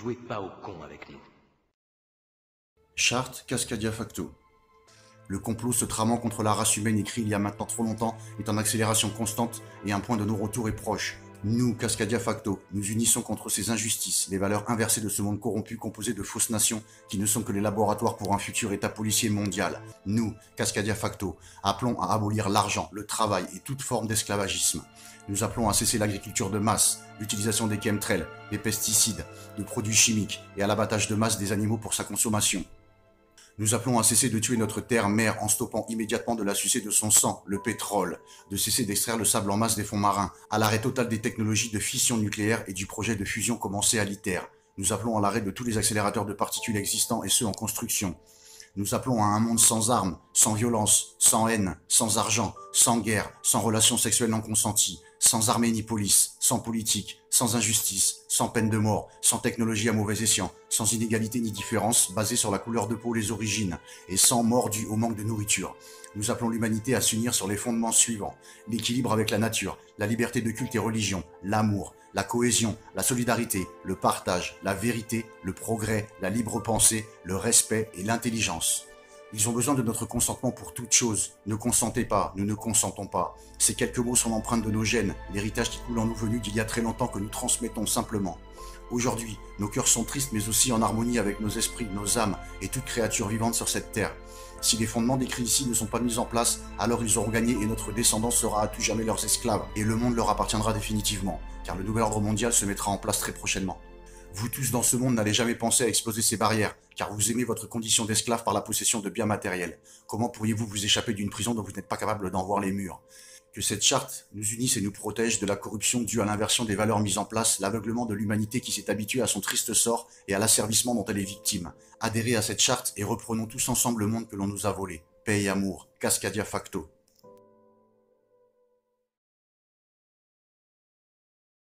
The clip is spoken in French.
Jouez pas au con avec nous. Charte Cascadia Facto. Le complot se tramant contre la race humaine écrit il y a maintenant trop longtemps est en accélération constante et un point de non-retour est proche. Nous, Cascadia Facto, nous unissons contre ces injustices, les valeurs inversées de ce monde corrompu composé de fausses nations qui ne sont que les laboratoires pour un futur état policier mondial. Nous, Cascadia Facto, appelons à abolir l'argent, le travail et toute forme d'esclavagisme. Nous appelons à cesser l'agriculture de masse, l'utilisation des chemtrails, des pesticides, de produits chimiques et à l'abattage de masse des animaux pour sa consommation. Nous appelons à cesser de tuer notre terre-mère en stoppant immédiatement de la sucer de son sang, le pétrole, de cesser d'extraire le sable en masse des fonds marins, à l'arrêt total des technologies de fission nucléaire et du projet de fusion commencé à l'ITER. Nous appelons à l'arrêt de tous les accélérateurs de particules existants et ceux en construction. Nous appelons à un monde sans armes, sans violence, sans haine, sans argent, sans guerre, sans relations sexuelles non consenties, sans armée ni police, sans politique, sans injustice, sans peine de mort, sans technologie à mauvais escient, sans inégalité ni différence basée sur la couleur de peau ou les origines, et sans mort due au manque de nourriture. Nous appelons l'humanité à s'unir sur les fondements suivants: l'équilibre avec la nature, la liberté de culte et religion, l'amour, la cohésion, la solidarité, le partage, la vérité, le progrès, la libre pensée, le respect et l'intelligence. Ils ont besoin de notre consentement pour toute chose. Ne consentez pas, nous ne consentons pas. Ces quelques mots sont l'empreinte de nos gènes, l'héritage qui coule en nous venu d'il y a très longtemps que nous transmettons simplement. Aujourd'hui, nos cœurs sont tristes mais aussi en harmonie avec nos esprits, nos âmes et toute créature vivante sur cette terre. Si les fondements décrits ici ne sont pas mis en place, alors ils auront gagné et notre descendance sera à tout jamais leurs esclaves, et le monde leur appartiendra définitivement, car le nouvel ordre mondial se mettra en place très prochainement. Vous tous dans ce monde n'allez jamais penser à exploser ces barrières, car vous aimez votre condition d'esclave par la possession de biens matériels. Comment pourriez-vous vous échapper d'une prison dont vous n'êtes pas capable d'en voir les murs? Que cette charte nous unisse et nous protège de la corruption due à l'inversion des valeurs mises en place, l'aveuglement de l'humanité qui s'est habituée à son triste sort et à l'asservissement dont elle est victime. Adhérez à cette charte et reprenons tous ensemble le monde que l'on nous a volé. Paix et amour, Cascadia Facto.